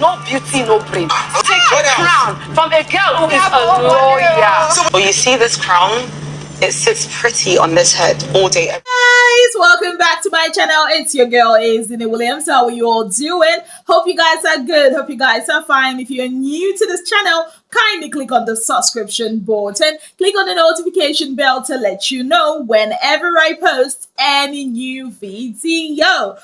no beauty, no brain. Take a crown from a girl who is a lawyer. So you see this crown? It sits pretty on this head all day. Guys, welcome back to my channel. It's your girl Ezinne. How are you all doing? Hope you guys are good. Hope you guys are fine. If you're new to this channel, kindly click on the subscription button. Click on the notification bell to let you know whenever I post any new video.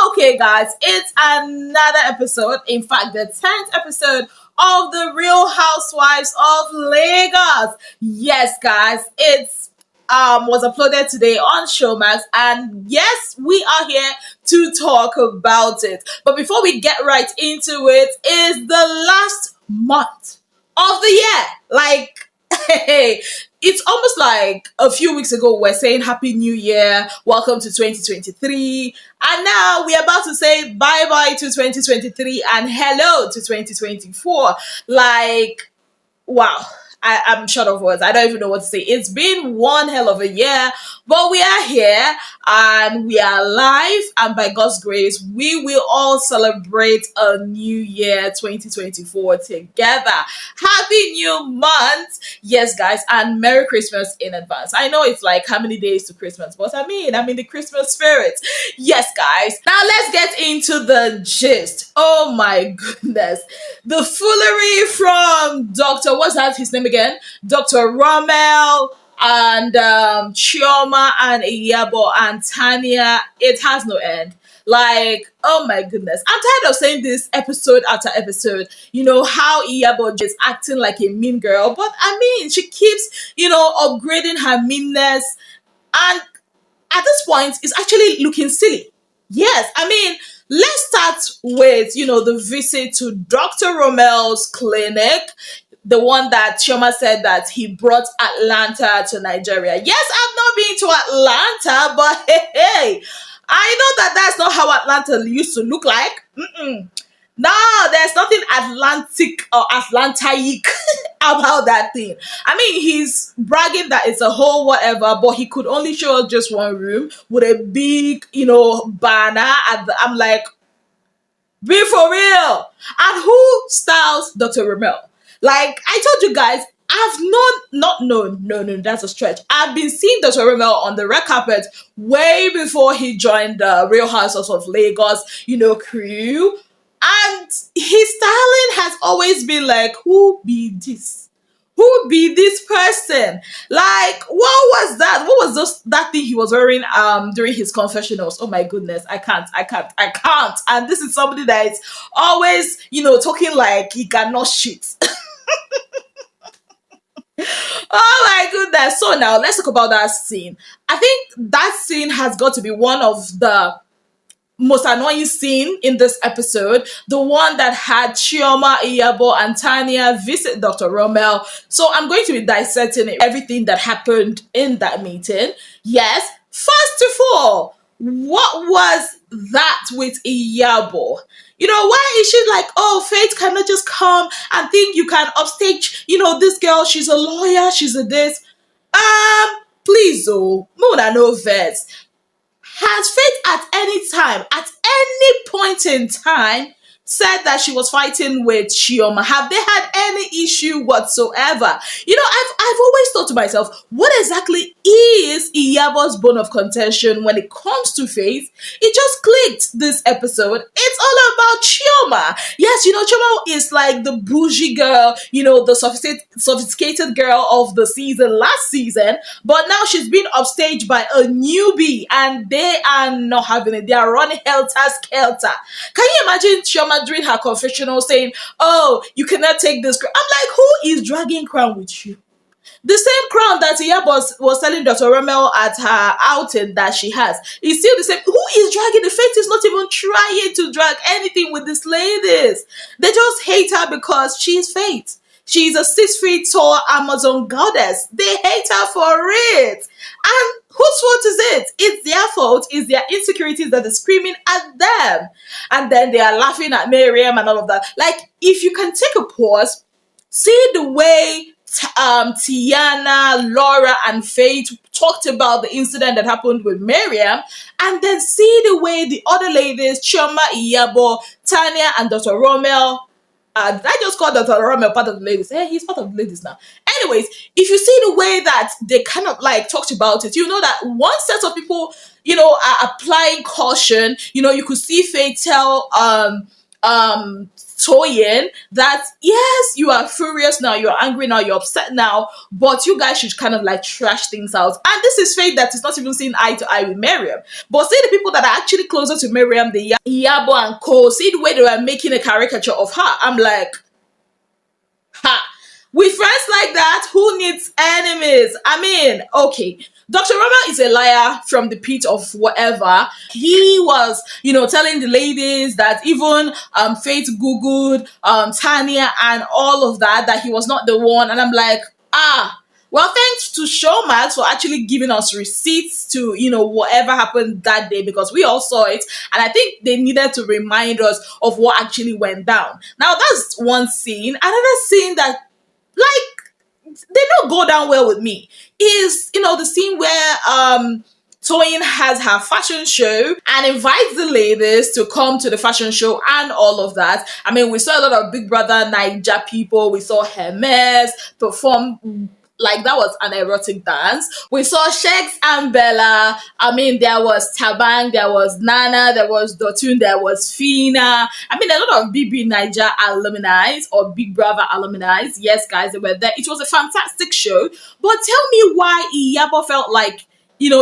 Okay, guys, it's another episode. In fact, the 10th episode of the Real Housewives of Lagos. Yes, guys, it's was uploaded today on Showmax, and yes, we are here to talk about it. But before we get right into it, is the last month of the year. Like, hey, it's almost like a few weeks ago we're saying Happy New Year, welcome to 2023, and now we're about to say bye-bye to 2023 and hello to 2024. Like, wow. I'm short of words. I don't even know what to say. It's been one hell of a year, but we are here and we are live, and by God's grace, we will all celebrate a new year 2024 together. Happy new month. Yes, guys, and Merry Christmas in advance. I know it's like how many days to Christmas, but I'm in the Christmas spirit. Yes, guys. Now let's get into the gist. Oh my goodness. The foolery from what's that his name again? Dr. Rommel and Chioma and Iyabo and Tanya. It has no end. Like, oh my goodness. I'm tired of saying this episode after episode. You know, how Iyabo is acting like a mean girl. But she keeps, upgrading her meanness. And at this point, it's actually looking silly. Yes, let's start with, the visit to Dr. Rommel's clinic, the one that Chioma said that he brought Atlanta to Nigeria. Yes, I've not been to Atlanta, but hey, I know that that's not how Atlanta used to look like. No, there's nothing Atlantic or Atlantaic about that thing. He's bragging that it's a whole whatever, but he could only show us just one room with a big, banner. I'm like, be for real. And who styles Dr. Rommel? Like, I told you guys, I've not known, no, that's a stretch. I've been seeing Dr. Rommel on the red carpet way before he joined the Real Housewives of Lagos, crew. And his styling has always been like, who be this? Who be this person? Like, what was that? What was that thing he was wearing during his confessionals? Oh my goodness, I can't. And this is somebody that is always, talking like he cannot shit. Oh my goodness. So now let's talk about that scene. I think that scene has got to be one of the most annoying scene in this episode, the one that had Chioma, Iyabo, and Tanya visit Dr. Rommel. So I'm going to be dissecting everything that happened in that meeting. Yes, first of all, what was that with Iyabo? Why is she like, oh, Faith cannot just come and think you can upstage, this girl, she's a lawyer, she's a this. Please, Mona, no verse. Has Faith at any point in time, said that she was fighting with Chioma? Have they had any issue whatsoever? I've always thought to myself, what exactly is Iyabo's bone of contention when it comes to Faith? It just clicked this episode. It's all about Chioma. Yes, Chioma is like the bougie girl, the sophisticated girl of the season last season, but now she's been upstaged by a newbie, and they are not having it. They are running helter-skelter. Can you imagine Chioma during her confessional saying, oh, you cannot take this crown? I'm like, who is dragging crown with you? The same crown that Iyabo was telling Dr. Rommel at her outing that she has is still the same. Who is dragging? The Faith is not even trying to drag anything with these ladies. They just hate her because she's Faith. She's a 6 feet tall Amazon goddess. They hate her for it. And whose fault is it? It's their fault. It's their insecurities that are screaming at them. And then they are laughing at Miriam and all of that. Like, if you can take a pause, see the way Tiana, Laura, and Faith talked about the incident that happened with Miriam, and then see the way the other ladies, Chioma, Iyabo, Tanya, and Dr. Romel, I just called Dr. Romel part of the ladies. Hey, he's part of the ladies now. Anyways, if you see the way that they kind of like talked about it, you know that one set of people, are applying caution. You could see Faith tell Toyin that yes, you are furious now, you're angry now, you're upset now, but you guys should kind of like trash things out. And this is Faith that is not even seeing eye to eye with Miriam. But see the people that are actually closer to Miriam, the Iyabo and Co, see the way they were making a caricature of her. I'm like, ha. With friends like that, who needs enemies? I mean, okay. Dr. Rama is a liar from the pit of whatever. He was, telling the ladies that even Faith Googled Tanya and all of that he was not the one. And I'm like, well, thanks to Showmax for actually giving us receipts to, whatever happened that day, because we all saw it. And I think they needed to remind us of what actually went down. Now, that's one scene. Another scene that, they don't go down well with me is, the scene where Toyin has her fashion show and invites the ladies to come to the fashion show and all of that. I mean, we saw a lot of Big Brother Naija people. We saw Hermes perform like that was an erotic dance. We saw Shex and Bella. I mean, there was Tabang, there was Nana, there was Dotun, there was Fina. I mean, a lot of BB Niger alumni or Big Brother alumni. Yes, guys, they were there. It was a fantastic show. But tell me why Iyabo felt like,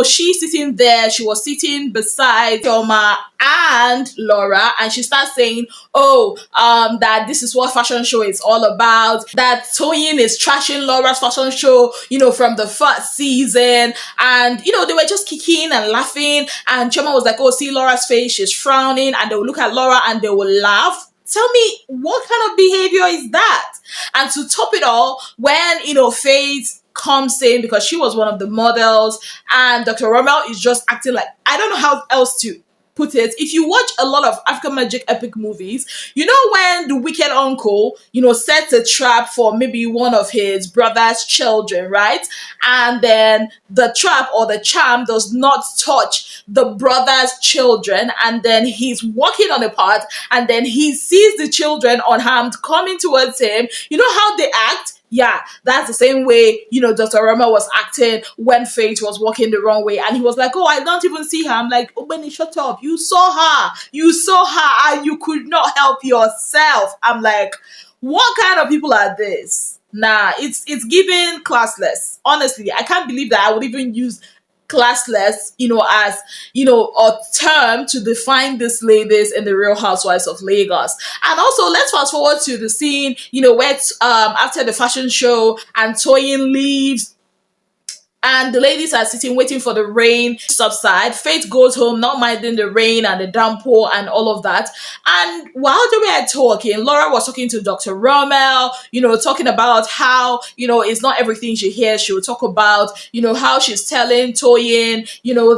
she's sitting there, she was sitting beside Chioma and Laura, and she starts saying, that this is what fashion show is all about, that Toyin is trashing Laura's fashion show, from the first season, and, they were just kicking and laughing, and Chioma was like, see Laura's face, she's frowning, and they will look at Laura and they will laugh. Tell me, what kind of behavior is that? And to top it all, when, Faith comes in, because she was one of the models, and Dr. Romel is just acting like, I don't know how else to put it. If you watch a lot of African Magic epic movies, when the wicked uncle, sets a trap for maybe one of his brother's children, right? And then the trap or the charm does not touch the brother's children, and then he's walking on a path, and then he sees the children unharmed coming towards him. You know how they act? Yeah, that's the same way, Dr. Rama was acting when Faith was walking the wrong way. And he was like, I don't even see her. I'm like, Benny, shut up. You saw her and you could not help yourself. I'm like, what kind of people are this? Nah, it's giving classless. Honestly, I can't believe that I would even use classless, as, a term to define these ladies in the Real Housewives of Lagos. And also, let's fast forward to the scene, where after the fashion show and Toyin leaves, and the ladies are sitting waiting for the rain to subside. Faith goes home, not minding the rain and the downpour and all of that. And while they were talking, Laura was talking to Dr. Rommel, talking about how, it's not everything she hears. She will talk about, how she's telling Toyin,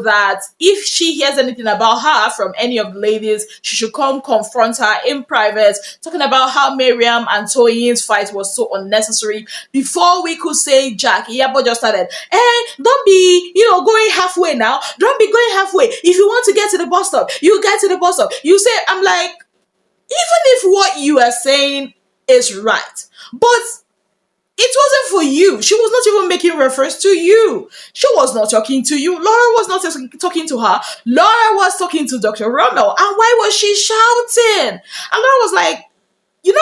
that if she hears anything about her from any of the ladies, she should come confront her in private, talking about how Miriam and Toyin's fight was so unnecessary. Before we could say Jack, Iyabo just started, don't be, going halfway now. Don't be going halfway. If you want to get to the bus stop, you get to the bus stop. You say, I'm like, even if what you are saying is right, but it wasn't for you. She was not even making reference to you. She was not talking to you. Laura was not talking to her. Laura was talking to Dr. Rommel. And why was she shouting? And Laura was like,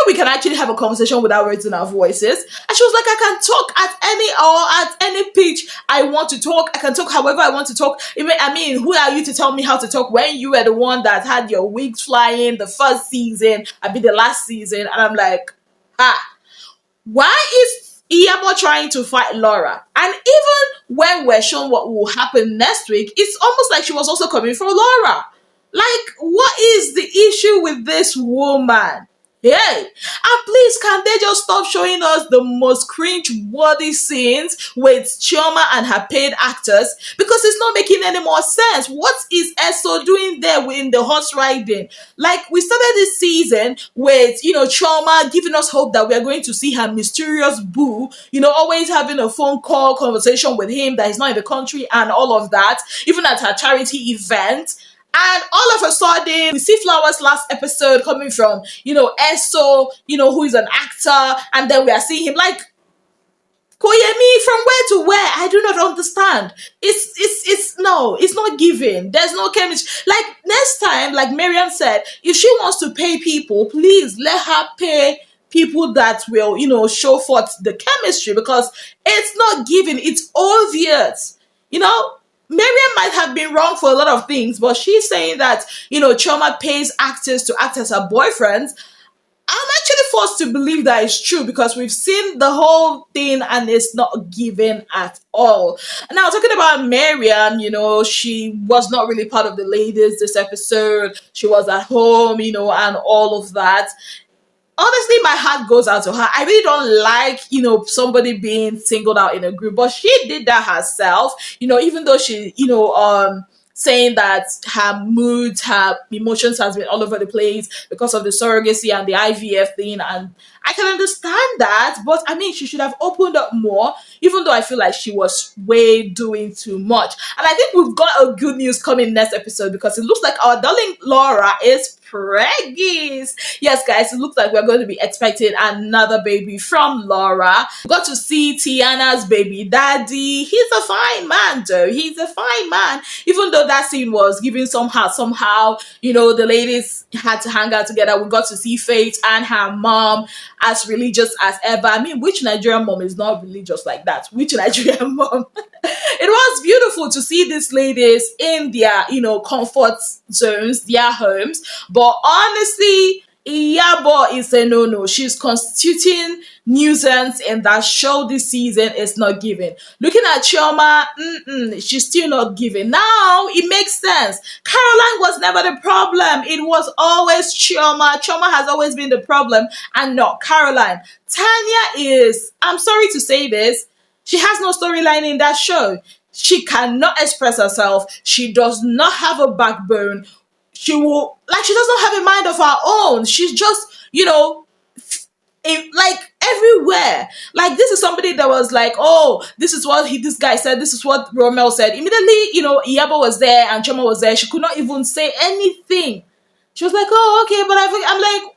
we can actually have a conversation without raising our voices. And she was like, I can talk at any pitch I want to talk. I can talk however I want to talk. I mean, who are you to tell me how to talk when you were the one that had your wigs flying the first season, the last season? And I'm like, why is Iyabo trying to fight Laura? And even when we're shown what will happen next week, it's almost like she was also coming for Laura. Like, what is the issue with this woman? Hey, and please, can they just stop showing us the most cringe-worthy scenes with Chioma and her paid actors? Because it's not making any more sense. What is Eso doing there in the horse riding? Like, we started this season with, Chioma giving us hope that we are going to see her mysterious boo, always having a phone call conversation with him that he's not in the country and all of that, even at her charity event. And all of a sudden, we see Flowers' last episode coming from, Eso, who is an actor, and then we are seeing him like, Koyemi, from where to where? I do not understand. It's not giving. There's no chemistry. Like, next time, like Miriam said, if she wants to pay people, please let her pay people that will, show forth the chemistry, because it's not giving. It's obvious. Miriam might have been wrong for a lot of things, but she's saying that, Chioma pays actors to act as her boyfriends. I'm actually forced to believe that it's true, because we've seen the whole thing and it's not given at all. Now, talking about Miriam, she was not really part of the ladies this episode. She was at home, and all of that. Honestly, my heart goes out to her. I really don't like, somebody being singled out in a group, but she did that herself, even though she, saying that her moods, her emotions has been all over the place because of the surrogacy and the IVF thing. And I can understand that, but I mean, she should have opened up more, even though I feel like she was way doing too much. And I think we've got a good news coming next episode, because it looks like our darling Laura is preggies. Yes, guys, it looks like we're going to be expecting another baby from Laura. We got to see Tiana's baby daddy. He's a fine man, though. He's a fine man. Even though that scene was giving somehow, the ladies had to hang out together. We got to see Faith and her mom as religious as ever. I mean, which Nigerian mom is not religious like that? Which Nigerian mom? It was beautiful to see these ladies in their, comfort zones, their homes. But honestly, Iyabo is a no-no. She's constituting nuisance in that show this season. Is not giving. Looking at Chioma, she's still not giving. Now, it makes sense. Caroline was never the problem. It was always Chioma. Chioma has always been the problem, and not Caroline. Tanya is, I'm sorry to say this, she has no storyline in that show. She cannot express herself. She does not have a backbone. She does not have a mind of her own. She's just, like everywhere. Like, this is somebody that was like, oh, this is what this guy said, this is what Romel said. Immediately, Iyabo was there and Chioma was there. She could not even say anything. She was like, oh, okay, but I'm like,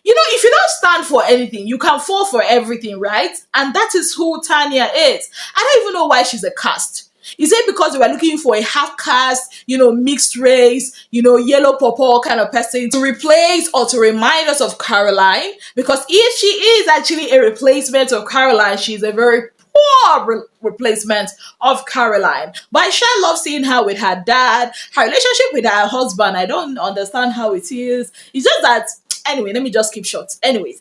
if you don't stand for anything, you can fall for everything, right? And that is who Tanya is. I don't even know why she's a cast. Is it because they were looking for a half caste, mixed race, yellow purple kind of person to replace or to remind us of Caroline? Because if she is actually a replacement of Caroline, she's a very poor replacement of Caroline. But I sure love seeing her with her dad, her relationship with her husband. I don't understand how it is. It's just that, anyway, let me just keep short. Anyways.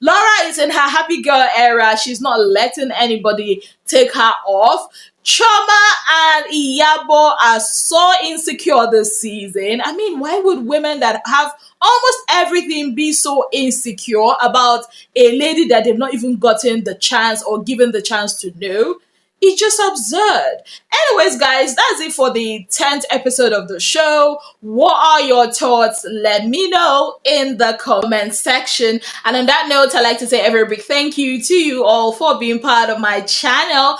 Laura is in her happy girl era. She's not letting anybody take her off. Chioma and Iyabo are so insecure this season. I mean, why would women that have almost everything be so insecure about a lady that they've not even gotten the chance or given the chance to know? It's just absurd. Anyways, guys, that's it for the 10th episode of the show. What are your thoughts? Let me know in the comment section. And on that note, I'd like to say a very big thank you to you all for being part of my channel.